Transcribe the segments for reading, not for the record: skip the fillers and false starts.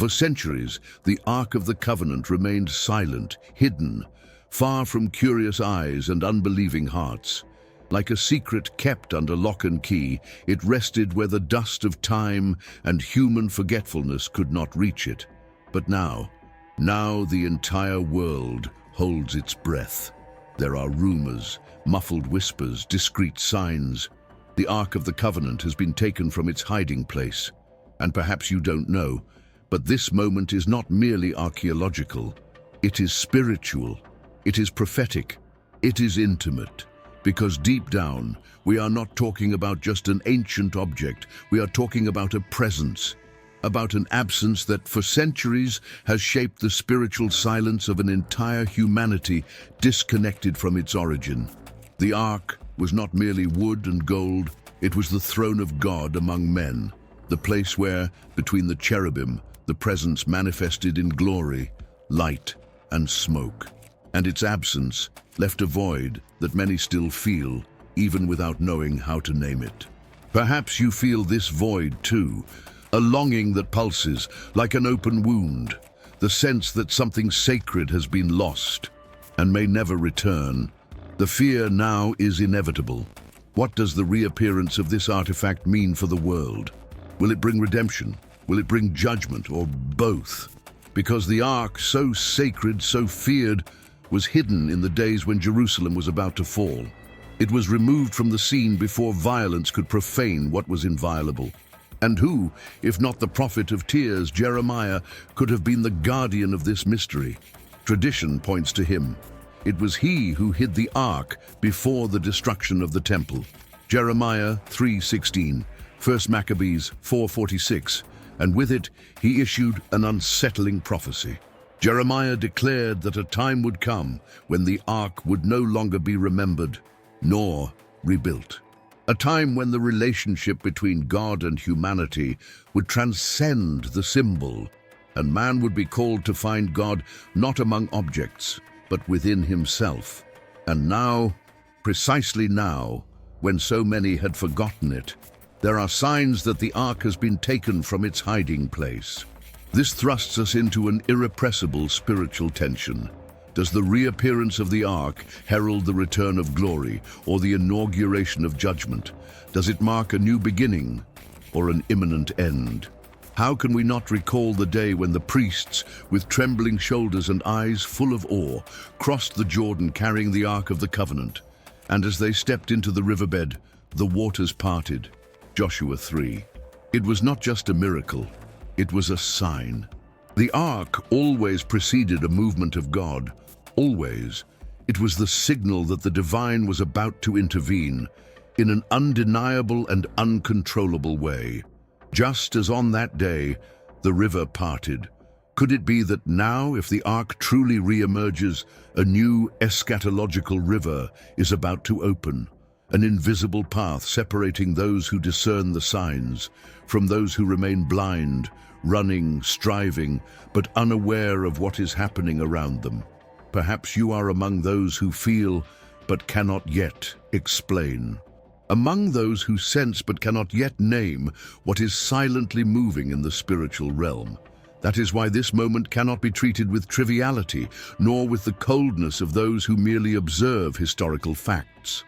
For centuries, the Ark of the Covenant remained silent, hidden, far from curious eyes and unbelieving hearts. Like a secret kept under lock and key, it rested where the dust of time and human forgetfulness could not reach it. But now the entire world holds its breath. There are rumors, muffled whispers, discreet signs. The Ark of the Covenant has been taken from its hiding place. And perhaps you don't know, but this moment is not merely archaeological. It is spiritual. It is prophetic. It is intimate. Because deep down, we are not talking about just an ancient object. We are talking about a presence, about an absence that for centuries has shaped the spiritual silence of an entire humanity disconnected from its origin. The Ark was not merely wood and gold, it was the throne of God among men, the place where, between the cherubim, the presence manifested in glory, light, and smoke. And its absence left a void that many still feel, even without knowing how to name it. Perhaps you feel this void too, a longing that pulses like an open wound, the sense that something sacred has been lost and may never return. The fear now is inevitable. What does the reappearance of this artifact mean for the world? Will it bring redemption? Will it bring judgment, or both? Because the Ark, so sacred, so feared, was hidden in the days when Jerusalem was about to fall. It was removed from the scene before violence could profane what was inviolable. And who, if not the prophet of tears, Jeremiah, could have been the guardian of this mystery? Tradition points to him. It was he who hid the Ark before the destruction of the temple. Jeremiah 3:16, 1 Maccabees 4:46, and with it he issued an unsettling prophecy. Jeremiah declared that a time would come when the Ark would no longer be remembered, nor rebuilt. A time when the relationship between God and humanity would transcend the symbol, and man would be called to find God not among objects, but within himself. And now, precisely now, when so many had forgotten it, there are signs that the Ark has been taken from its hiding place. This thrusts us into an irrepressible spiritual tension. Does the reappearance of the Ark herald the return of glory or the inauguration of judgment? Does it mark a new beginning or an imminent end? How can we not recall the day when the priests, with trembling shoulders and eyes full of awe, crossed the Jordan carrying the Ark of the Covenant? And as they stepped into the riverbed, the waters parted. Joshua 3. It was not just a miracle. It was a sign. The Ark always preceded a movement of God. Always. It was the signal that the divine was about to intervene in an undeniable and uncontrollable way. Just as on that day, the river parted. Could it be that now, if the Ark truly re-emerges, a new eschatological river is about to open? An invisible path separating those who discern the signs from those who remain blind, running, striving, but unaware of what is happening around them. Perhaps you are among those who feel but cannot yet explain. Among those who sense but cannot yet name what is silently moving in the spiritual realm. That is why this moment cannot be treated with triviality, nor with the coldness of those who merely observe historical facts.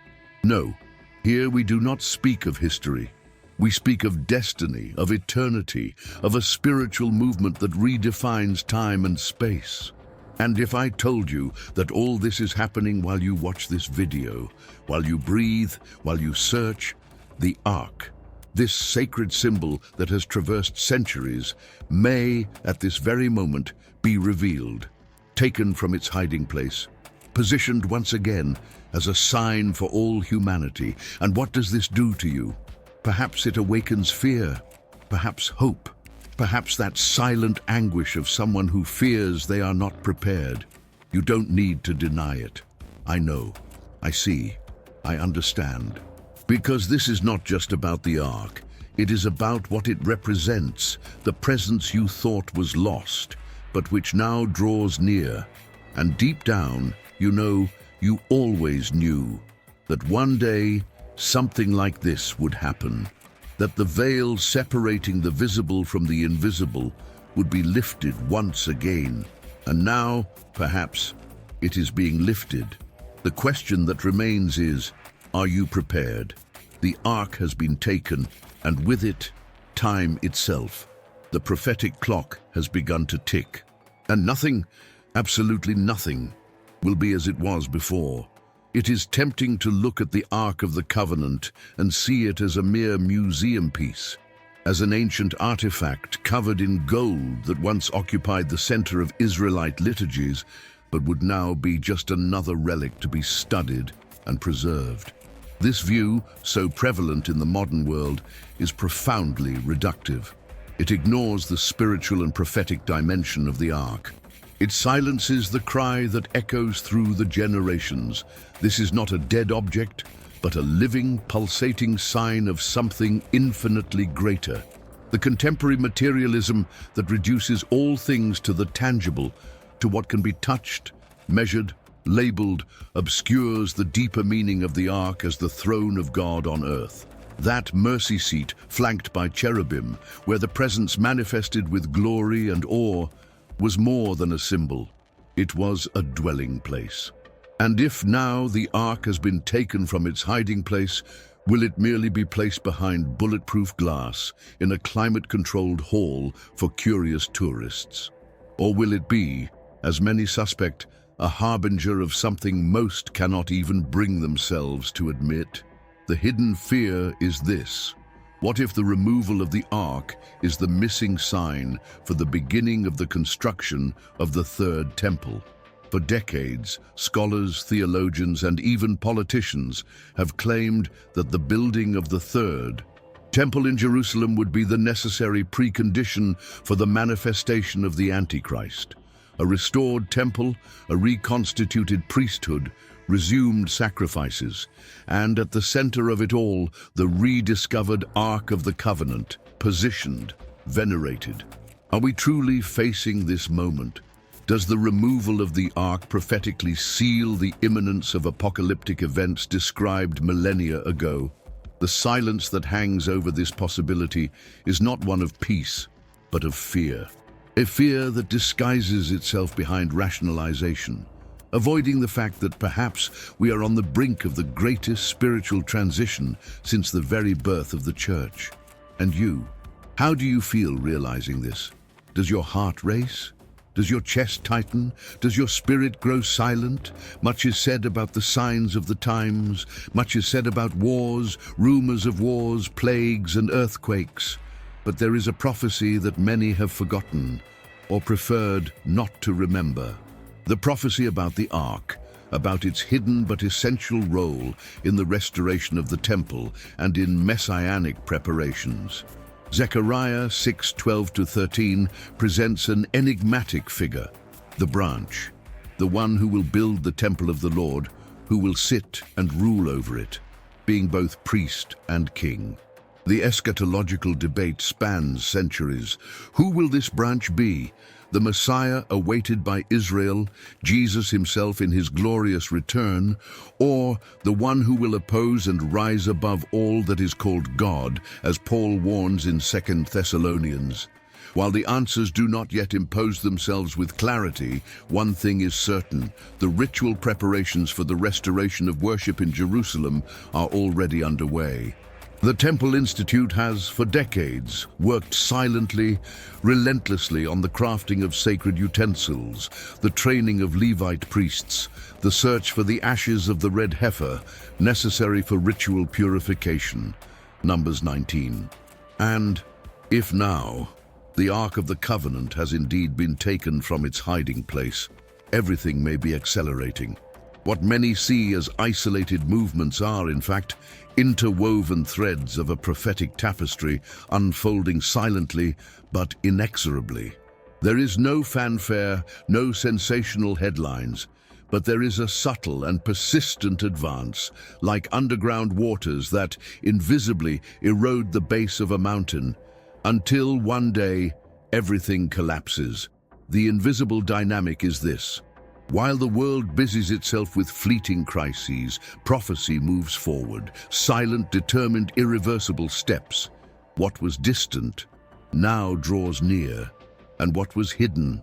No, here we do not speak of history. We speak of destiny, of eternity, of a spiritual movement that redefines time and space. And if I told you that all this is happening while you watch this video, while you breathe, while you search, the Ark, this sacred symbol that has traversed centuries, may, at this very moment, be revealed, taken from its hiding place, positioned once again as a sign for all humanity. And what does this do to you? Perhaps it awakens fear, perhaps hope, perhaps that silent anguish of someone who fears they are not prepared. You don't need to deny it. I know, I see, I understand. Because this is not just about the Ark. It is about what it represents, the presence you thought was lost, but which now draws near. And deep down, you know, you always knew that one day something like this would happen, that the veil separating the visible from the invisible would be lifted once again. And now, perhaps, it is being lifted. The question that remains is, are you prepared? The ark has been taken, and with it, time itself. The prophetic clock has begun to tick. And nothing, absolutely nothing, will be as it was before. It is tempting to look at the Ark of the Covenant and see it as a mere museum piece, as an ancient artifact covered in gold that once occupied the center of Israelite liturgies, but would now be just another relic to be studied and preserved. This view, so prevalent in the modern world, is profoundly reductive. It ignores the spiritual and prophetic dimension of the Ark. It silences the cry that echoes through the generations. This is not a dead object, but a living, pulsating sign of something infinitely greater. The contemporary materialism that reduces all things to the tangible, to what can be touched, measured, labeled, obscures the deeper meaning of the Ark as the throne of God on earth. That mercy seat, flanked by cherubim, where the presence manifested with glory and awe, was more than a symbol. It was a dwelling place. And if now the Ark has been taken from its hiding place, will it merely be placed behind bulletproof glass in a climate-controlled hall for curious tourists? Or will it be, as many suspect, a harbinger of something most cannot even bring themselves to admit? The hidden fear is this: what if the removal of the Ark is the missing sign for the beginning of the construction of the Third Temple? For decades, scholars, theologians, and even politicians have claimed that the building of the Third Temple in Jerusalem would be the necessary precondition for the manifestation of the Antichrist. A restored temple, a reconstituted priesthood, resumed sacrifices, and at the center of it all, the rediscovered Ark of the Covenant, positioned, venerated. Are we truly facing this moment? Does the removal of the Ark prophetically seal the imminence of apocalyptic events described millennia ago? The silence that hangs over this possibility is not one of peace, but of fear. A fear that disguises itself behind rationalization, avoiding the fact that perhaps we are on the brink of the greatest spiritual transition since the very birth of the Church. And you, how do you feel realizing this? Does your heart race? Does your chest tighten? Does your spirit grow silent? Much is said about the signs of the times. Much is said about wars, rumors of wars, plagues, and earthquakes. But there is a prophecy that many have forgotten, or preferred not to remember. The prophecy about the Ark, about its hidden but essential role in the restoration of the temple and in messianic preparations. Zechariah 6:12-13 presents an enigmatic figure, the branch, the one who will build the temple of the Lord, who will sit and rule over it, being both priest and king. The eschatological debate spans centuries. Who will this branch be? The Messiah awaited by Israel, Jesus himself in his glorious return, or the one who will oppose and rise above all that is called God, as Paul warns in 2 Thessalonians? While the answers do not yet impose themselves with clarity, one thing is certain: the ritual preparations for the restoration of worship in Jerusalem are already underway. The Temple Institute has, for decades, worked silently, relentlessly on the crafting of sacred utensils, the training of Levite priests, the search for the ashes of the red heifer necessary for ritual purification. Numbers 19. And, if now, the Ark of the Covenant has indeed been taken from its hiding place, everything may be accelerating. What many see as isolated movements are, in fact, interwoven threads of a prophetic tapestry unfolding silently but inexorably. There is no fanfare, no sensational headlines, but there is a subtle and persistent advance, like underground waters that invisibly erode the base of a mountain, until one day everything collapses. The invisible dynamic is this: while the world busies itself with fleeting crises, prophecy moves forward, silent, determined, irreversible steps. What was distant now draws near, and what was hidden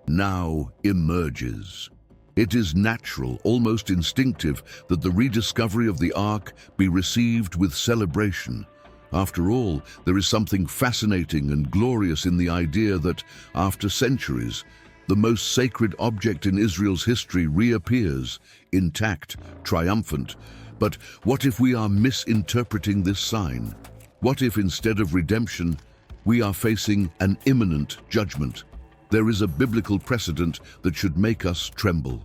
now emerges. It is natural, almost instinctive, that the rediscovery of the Ark be received with celebration. After all, there is something fascinating and glorious in the idea that, after centuries, the most sacred object in Israel's history reappears, intact, triumphant. But what if we are misinterpreting this sign? What if, instead of redemption, we are facing an imminent judgment? There is a biblical precedent that should make us tremble.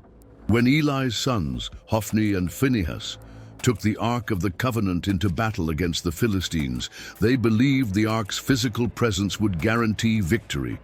When Eli's sons, Hophni and Phinehas, took the Ark of the Covenant into battle against the Philistines, they believed the Ark's physical presence would guarantee victory.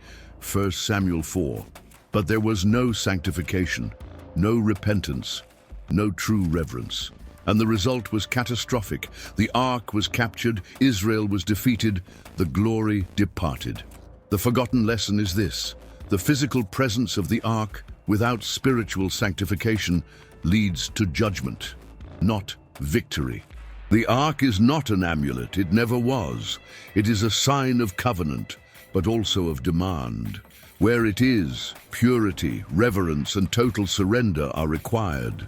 1 Samuel 4. But there was no sanctification, no repentance, no true reverence. And the result was catastrophic. The Ark was captured, Israel was defeated, the glory departed. The forgotten lesson is this: the physical presence of the Ark without spiritual sanctification leads to judgment, not victory. The Ark is not an amulet, it never was. It is a sign of covenant, but also of demand. Where it is, purity, reverence, and total surrender are required.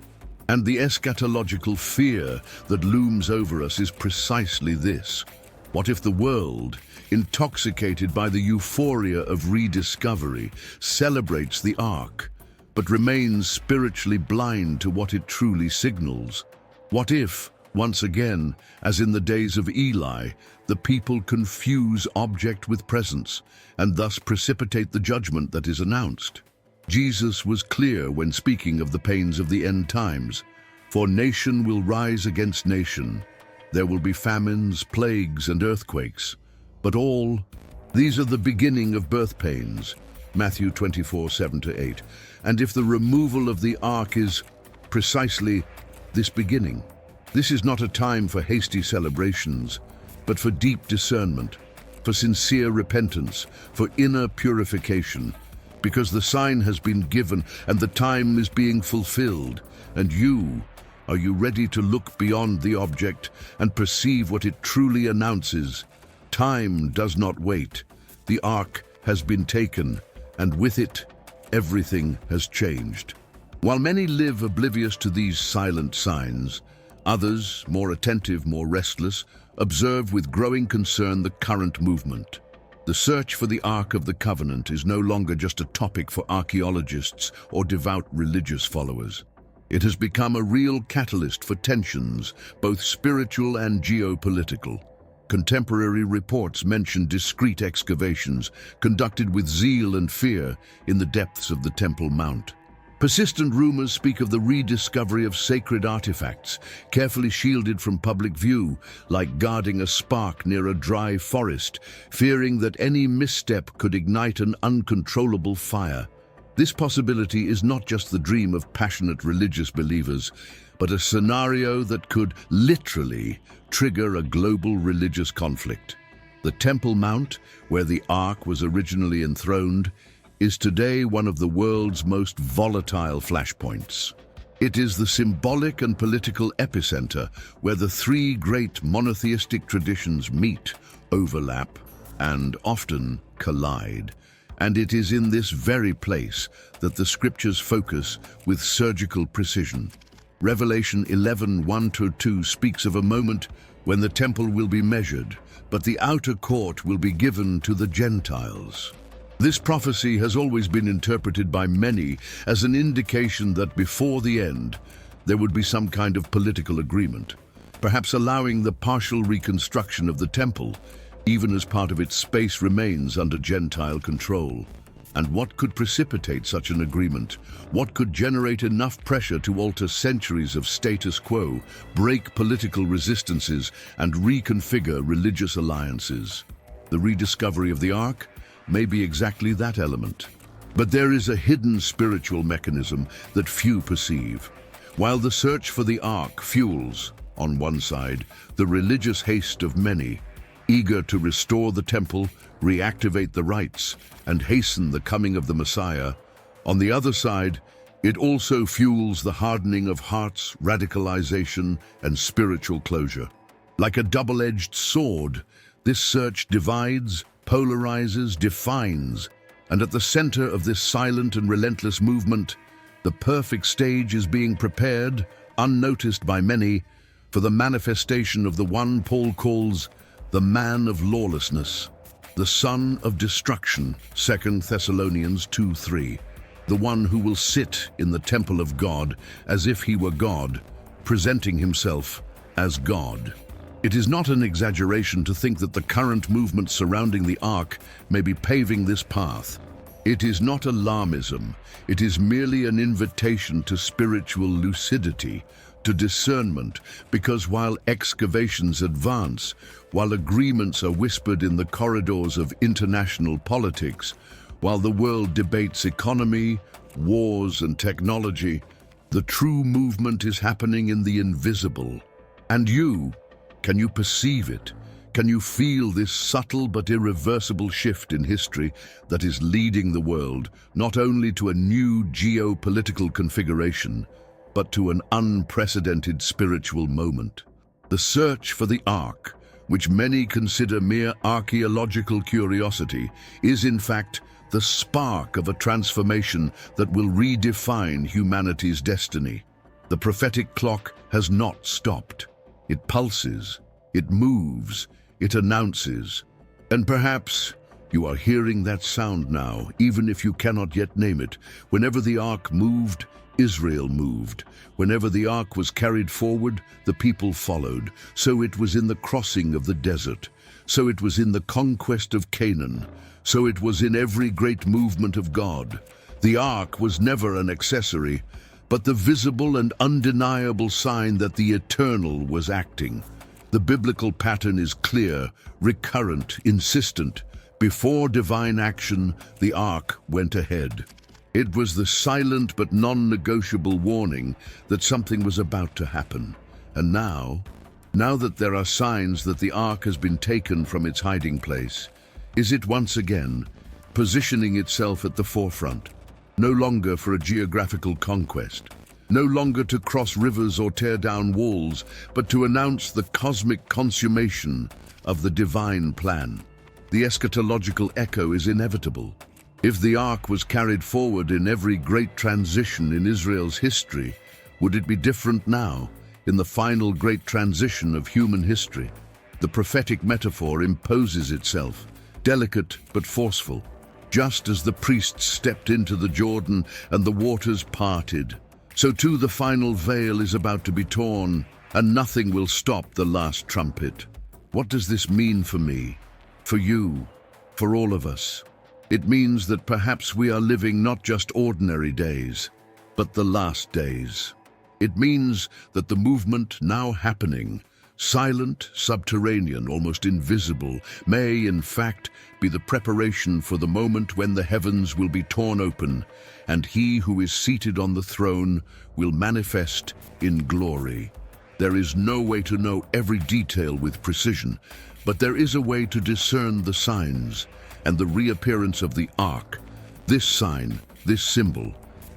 And the eschatological fear that looms over us is precisely this. What if the world, intoxicated by the euphoria of rediscovery, celebrates the Ark, but remains spiritually blind to what it truly signals? What if, once again, as in the days of Eli, the people confuse object with presence, and thus precipitate the judgment that is announced? Jesus was clear when speaking of the pains of the end times. For nation will rise against nation. There will be famines, plagues, and earthquakes. But all, these are the beginning of birth pains. Matthew 24:7-8. And if the removal of the Ark is precisely this beginning, this is not a time for hasty celebrations, but for deep discernment, for sincere repentance, for inner purification, because the sign has been given and the time is being fulfilled. And are you ready to look beyond the object and perceive what it truly announces? Time does not wait. The Ark has been taken, and with it, everything has changed. While many live oblivious to these silent signs, others, more attentive, more restless, observe with growing concern the current movement. The search for the Ark of the Covenant is no longer just a topic for archaeologists or devout religious followers. It has become a real catalyst for tensions, both spiritual and geopolitical. Contemporary reports mention discreet excavations conducted with zeal and fear in the depths of the Temple Mount. Persistent rumors speak of the rediscovery of sacred artifacts, carefully shielded from public view, like guarding a spark near a dry forest, fearing that any misstep could ignite an uncontrollable fire. This possibility is not just the dream of passionate religious believers, but a scenario that could literally trigger a global religious conflict. The Temple Mount, where the Ark was originally enthroned, is today one of the world's most volatile flashpoints. It is the symbolic and political epicenter where the three great monotheistic traditions meet, overlap, and often collide. And it is in this very place that the scriptures focus with surgical precision. Revelation 11:1-2 speaks of a moment when the temple will be measured, but the outer court will be given to the Gentiles. This prophecy has always been interpreted by many as an indication that before the end, there would be some kind of political agreement, perhaps allowing the partial reconstruction of the temple, even as part of its space remains under Gentile control. And what could precipitate such an agreement? What could generate enough pressure to alter centuries of status quo, break political resistances, and reconfigure religious alliances? The rediscovery of the Ark may be exactly that element. But there is a hidden spiritual mechanism that few perceive. While the search for the Ark fuels, on one side, the religious haste of many, eager to restore the temple, reactivate the rites, and hasten the coming of the Messiah, on the other side, it also fuels the hardening of hearts, radicalization, and spiritual closure. Like a double-edged sword, this search divides, polarizes, defines, And at the center of this silent and relentless movement, the perfect stage is being prepared, unnoticed by many, for the manifestation of the one Paul calls the man of lawlessness, the son of destruction, 2 Thessalonians 2:3, the one who will sit in the temple of God as if he were God, presenting himself as God. It is not an exaggeration to think that the current movement surrounding the Ark may be paving this path. It is not alarmism, it is merely an invitation to spiritual lucidity, to discernment, because while excavations advance, while agreements are whispered in the corridors of international politics, while the world debates economy, wars and technology, the true movement is happening in the invisible. And can you perceive it? Can you feel this subtle but irreversible shift in history that is leading the world not only to a new geopolitical configuration, but to an unprecedented spiritual moment? The search for the Ark, which many consider mere archaeological curiosity, is in fact the spark of a transformation that will redefine humanity's destiny. The prophetic clock has not stopped. It pulses, it moves, it announces. And perhaps you are hearing that sound now, even if you cannot yet name it. Whenever the Ark moved, Israel moved. Whenever the Ark was carried forward, the people followed. So it was in the crossing of the desert. So it was in the conquest of Canaan. So it was in every great movement of God. The Ark was never an accessory, but the visible and undeniable sign that the Eternal was acting. The biblical pattern is clear, recurrent, insistent. Before divine action, the Ark went ahead. It was the silent but non-negotiable warning that something was about to happen. And now that there are signs that the Ark has been taken from its hiding place, is it once again positioning itself at the forefront, no longer for a geographical conquest, no longer to cross rivers or tear down walls, but to announce the cosmic consummation of the divine plan. The eschatological echo is inevitable. If the Ark was carried forward in every great transition in Israel's history, would it be different now, in the final great transition of human history? The prophetic metaphor imposes itself, delicate but forceful, just as the priests stepped into the Jordan and the waters parted. So too the final veil is about to be torn, and nothing will stop the last trumpet. What does this mean for me, for you, for all of us? It means that perhaps we are living not just ordinary days, but the last days. It means that the movement now happening, silent, subterranean, almost invisible, may in fact be the preparation for the moment when the heavens will be torn open, and he who is seated on the throne will manifest in glory. There is no way to know every detail with precision, but there is a way to discern the signs, and the reappearance of the Ark, this sign, this symbol,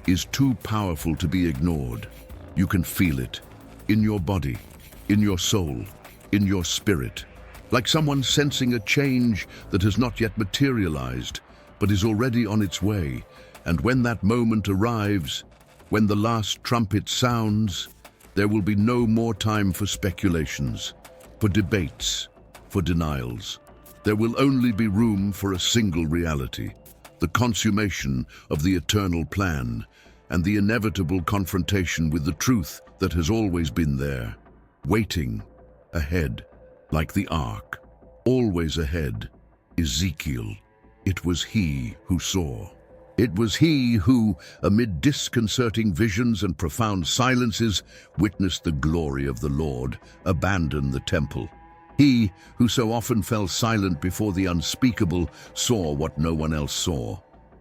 is too powerful to be ignored. You can feel it, in your body, in your soul, in your spirit, like someone sensing a change that has not yet materialized, but is already on its way. And when that moment arrives, when the last trumpet sounds, there will be no more time for speculations, for debates, for denials. There will only be room for a single reality, the consummation of the eternal plan, and the inevitable confrontation with the truth that has always been there, waiting, ahead, like the Ark, always ahead. Ezekiel. It was he who saw. It was he who, amid disconcerting visions and profound silences, witnessed the glory of the Lord abandon the temple. He who so often fell silent before the unspeakable saw what no one else saw.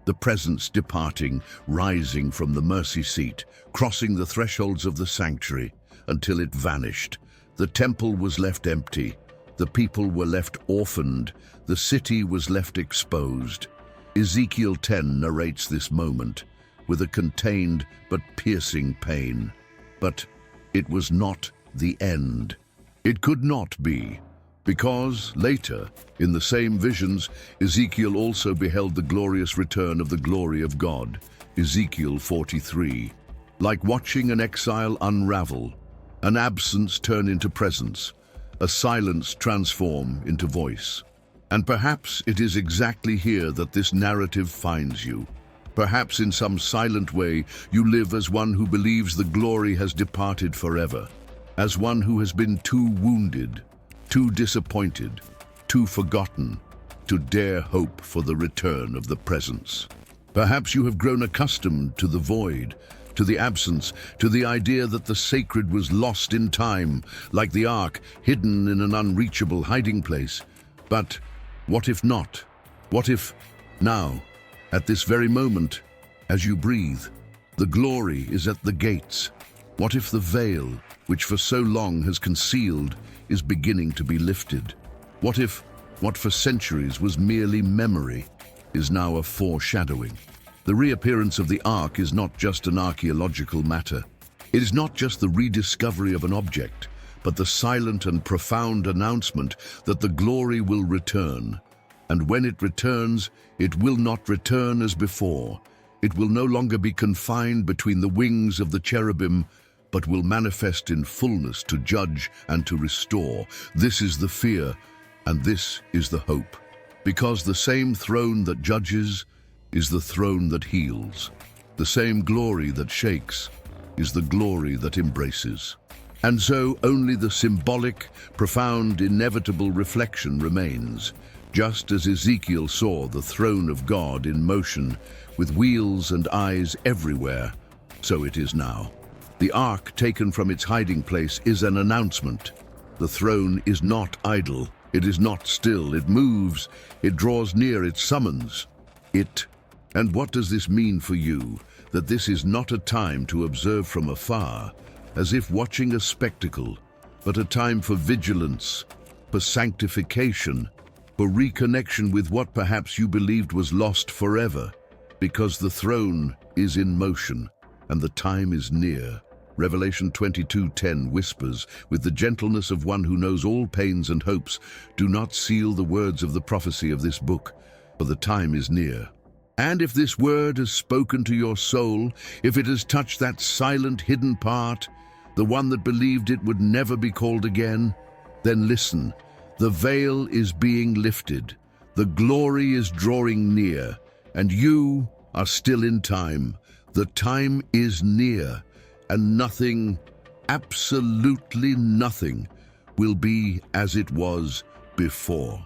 The presence departing, rising from the mercy seat, crossing the thresholds of the sanctuary, until it vanished. The temple was left empty. The people were left orphaned. The city was left exposed. Ezekiel 10 narrates this moment with a contained but piercing pain. But it was not the end. It could not be. Because, later, in the same visions, Ezekiel also beheld the glorious return of the glory of God, Ezekiel 43. Like watching an exile unravel, an absence turn into presence, a silence transform into voice. And perhaps it is exactly here that this narrative finds you. Perhaps in some silent way you live as one who believes the glory has departed forever, as one who has been too wounded, too disappointed, too forgotten to dare hope for the return of the presence. Perhaps you have grown accustomed to the void, to the absence, to the idea that the sacred was lost in time, like the ark, hidden in an unreachable hiding place. But what if not? What if now, at this very moment, as you breathe, the glory is at the gates? What if the veil, which for so long has concealed, is beginning to be lifted? What if what for centuries was merely memory is now a foreshadowing? The reappearance of the Ark is not just an archaeological matter. It is not just the rediscovery of an object, but the silent and profound announcement that the glory will return. And when it returns, it will not return as before. It will no longer be confined between the wings of the cherubim, but will manifest in fullness to judge and to restore. This is the fear, and this is the hope. Because the same throne that judges is the throne that heals. The same glory that shakes is the glory that embraces. And so only the symbolic, profound, inevitable reflection remains. Just as Ezekiel saw the throne of God in motion, with wheels and eyes everywhere, so it is now. The ark taken from its hiding place is an announcement. The throne is not idle. It is not still. It moves. It draws near. It summons. And what does this mean for you? That this is not a time to observe from afar, as if watching a spectacle, but a time for vigilance, for sanctification, for reconnection with what perhaps you believed was lost forever, because the throne is in motion and the time is near. Revelation 22:10 whispers, with the gentleness of one who knows all pains and hopes, do not seal the words of the prophecy of this book, for the time is near. And if this word has spoken to your soul, if it has touched that silent, hidden part, the one that believed it would never be called again, then listen. The veil is being lifted. The glory is drawing near, and you are still in time. The time is near, and nothing, absolutely nothing, will be as it was before.